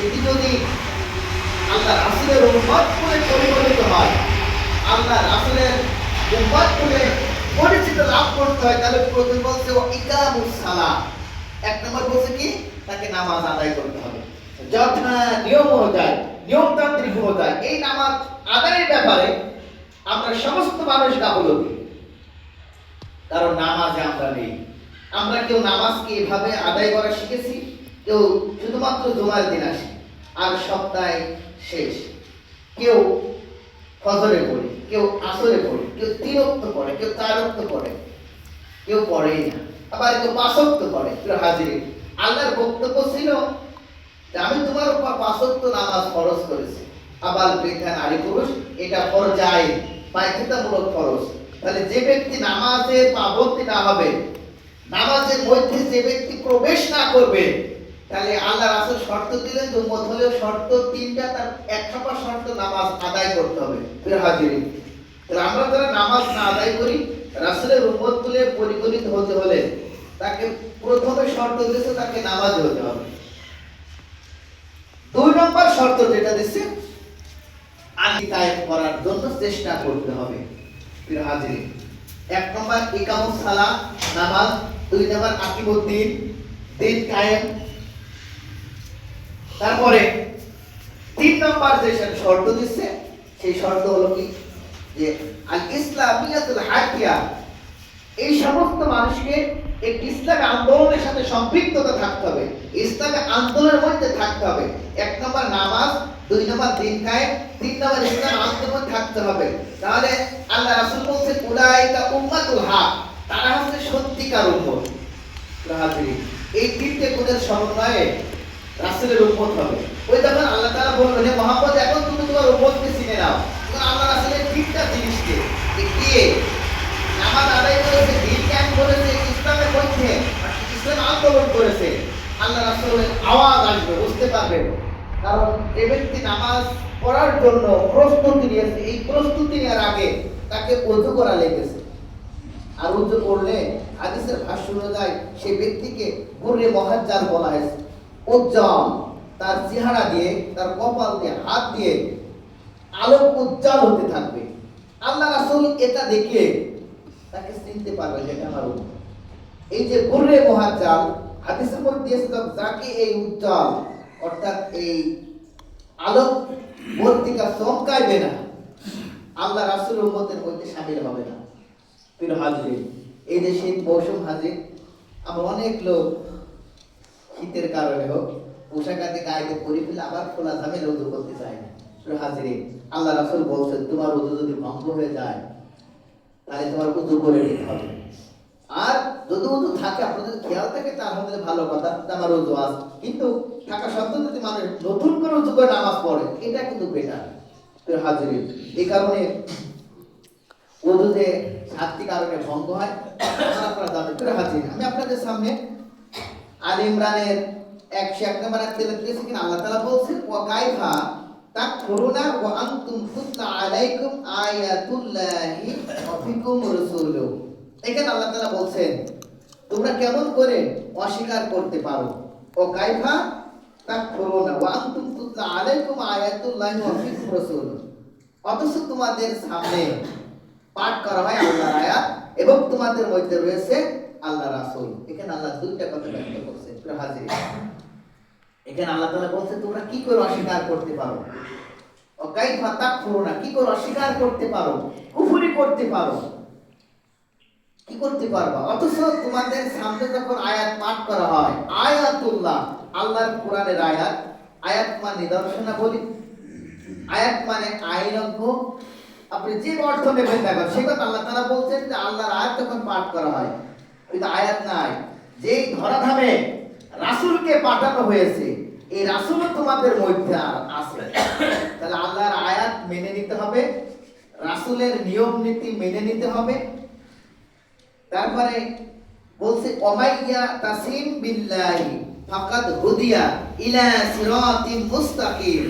ব্যক্তি যদি আল্লাহ রাসূলের উম্মত করে পরিগণিত হয়, আল্লাহ রাসূলের উম্মত করে পরিচিত লাভ করতে হয়, তাহলে প্রথম বলছে ও ইকামুস সালাহ, এক নম্বর বলছে কি তাকে নামাজ আদায় করতে হবে যথা নিয়ম অনুযায়ী, নিয়মতান্ত্রিক অনুযায়ী। এই নামাজ আদায়ের ব্যাপারে আমরা সমস্ত মানুষ গাফলতি, কারণ নামাজে আমরা নেই। আমরা কেউ নামাজকে এভাবে আদায় করা শিখেছি, কেউ শুধুমাত্র জুমার দিন আসে আর সপ্তাহে শেষ, কেউ ফজরে পড়ে, কেউ আসরে পড়ে, কেউ 3 ওয়াক্ত পড়ে, কেউ 4 ওয়াক্ত পড়ে, কেউ পড়েই না, আবার কেউ 5 ওয়াক্ত পড়ে। হাজির আল্লাহর বক্তব্য ছিল যে আমি তোমার উপর 5 ওয়াক্ত নামাজ ফরজ করেছি, আবার বৃদ্ধা নারী পুরুষ এটা ফরজাই বাধ্যতামূলক ফরজ। তাহলে যে ব্যক্তি নামাজে পাবন্দি না হবে, নামাজের মধ্যে যে ব্যক্তি প্রবেশ না করবে, তাহলে আল্লাহ রাসূল শর্ত দিলেন যে উম্মত হলেও শর্ত 3টা, তার 1 নম্বর শর্ত নামাজ আদায় করতে হবে। প্রিয় হাজিরিন, তাহলে আমরা যারা নামাজ না আদায় করি, রাসূলের উম্মত বলে পরিগণিত হতে হলে তাকে প্রথমে শর্ত দিয়েছে তাকে নামাজি হতে হবে। 2 নম্বর শর্ত যেটা দিচ্ছে আকিদায়ত করার জন্য চেষ্টা করতে হবে। প্রিয় হাজিরিন, 1 নম্বর ইকামুস সালাহ নামাজ, 2 নম্বর আকিমুদ্দিন দিন কায়েম, তারপরে 3 নম্বর যে শর্ত দিচ্ছে সেই শর্ত হলো কি যে আল ইসলামিয়াতুল হাকিয়া, এই সমস্ত মানুষকে একটি ইসলামী আন্দোলনের সাথে সম্পৃক্ততা থাকতে হবে, ইসলামী আন্দোলনের মধ্যে থাকতে হবে। 1 নম্বর নামাজ, 2 নম্বর দিন কায়েম, 3 নম্বর ইসলাম আন্দোলন থাকতে হবে। তাহলে আল্লাহ রাসূল বলেন উলাইকা উম্মাতুল হক, তারা হচ্ছে সত্যিকার উম্মত। হাজিরিন, এই 3টে গুণের সমন্বয়ে রাসূলের উম্মত হবে। ওই তখন আল্লাহ তাআলা বলবেন হে মুহাম্মদ, এখন তুমি তোমার উম্মতকে চিনে নাও। তখন আল্লাহ রাসূলের 3টা জিনিসকে দিয়ে নামাজ আদায় করেছে, দিন কায়েম করেছে, ইসলামের মধ্যে ইসলাম আন্দোলন করেছে, আল্লাহ রাসূলের আওয়াজ আসবে, বুঝতে পারবেন। কারণ এই ব্যক্তি নামাজ পড়ার জন্য প্রস্তুতি নিয়েছে, এই প্রস্তুতি নেওয়ার আগে তাকে ওযু করা লেগেছে। আর ওযু করলে হাদিসের ভাষ্য অনুযায়ী সেই ব্যক্তিকে গুররে মুহাজ্জাল বলা হয়েছে। উজ্জ্বল, তার চেহারা দিয়ে, তার কপাল দিয়ে, হাত দিয়ে আলোক উজ্জ্বল হতে থাকবে। আল্লাহ রাসূল এটা দেখে তাকে চিনতে পারবে যে এটা আমার উম্মত। এই যে গুররে মুহাজ্জাল হাদিসের মধ্যে দিয়েছে, যাকে এই উজ্জ্বল অর্থাৎ এই আলোক বর্তিকা চমকাইবে না, আল্লাহ রাসূলের উম্মতের মধ্যে শামিল হবে না। প্রিয় হাজির, এই যে শীত মৌসুম হাজির, আমরা অনেক লোক শীতের কারণে হোক পোশাক আদি গায়ে পরে ফেলে আবার খোলা জামে ওযু করতে চায় না। প্রিয় হাজির, আল্লাহ রাসূল বলছেন তোমার ওযু যদি ভঙ্গ হয়ে যায় তাহলে তোমার ওযু করে নিতে হবে। আর যদি ওযু থাকে, আপনাদের খেয়াল থাকে তা আমাদের ভালো কথা, আমার ওযু আছে, কিন্তু থাকা সত্ত্বেও যদি মানুষ নতুন করে ওযু করে নামাজ পড়ে, এটা কিন্তু বেটার। প্রিয় হাজির, এই কারণে ওযু যে 7টি কারণে ভঙ্গ হয় আপনারা জানেন। প্রিয় হাজির, আমি আপনাদের সামনে আলে ইমরানের 101 নম্বর আয়াত তেলাওয়াত করেছি, কিনা আল্লাহ তাআলা বলছেন ওয়া কাইফা তাকফুরুনা ওয়া আনতুম তুতলা আলাইকুম আয়াতুল্লাহি ওয়া ফিকুম রাসূলুহু। এখানে আল্লাহ তাআলা বলছেন তোমরা কেমন করে অস্বীকার করতে পারো, ও কাইফা তাকফুরুনা ওয়া আনতুম তুতলা আলাইকুম আয়াতুল্লাহি ওয়া ফিকুম রাসূলুহু, অথচ তোমাদের সামনে পাঠ করা হয় আল্লাহর আয়াত এবং তোমাদের মধ্যে রয়েছে আল্লাহ রাসূল। এখানে আল্লাহ 2টা কথা ব্যক্ত করছে। প্রিয় হাজির, এখানে আল্লাহ তাআলা বলছে তোমরা কি করে অস্বীকার করতে পারো, ও কাইফা তাকফুরুনা, কি করে অস্বীকার করতে পারো, কুফরি করতে পারো, কি করতে পারবা, অথচ তোমাদের সামনে যখন আয়াত পাঠ করা হয়, আয়াতুল্লাহ আল্লাহর কোরআনের আয়াত, আয়াত মানে নিদর্শনাবলী, আয়াত মানে আইনজ্ঞ, আপনি যে অর্থ নেবেন দেখো সে কথা আল্লাহ তাআলা বলছেন যে আল্লাহর আয়াত যখন পাঠ করা হয়, কিন্তু আয়াত নাই, যেই ধরাধামে রাসূলকে পাঠানো হয়েছে এই রাসূলও তোমাদের মধ্যে আছে। তাহলে আল্লাহর আয়াত মেনে নিতে হবে, রাসূলের নিয়ম নীতি মেনে নিতে হবে। তারপরে বলছে ওমাইয়া তাসিম বিল্লাহি ফাকাদ হুদিয়া ইলা সিরাতিম মুস্তাকিম।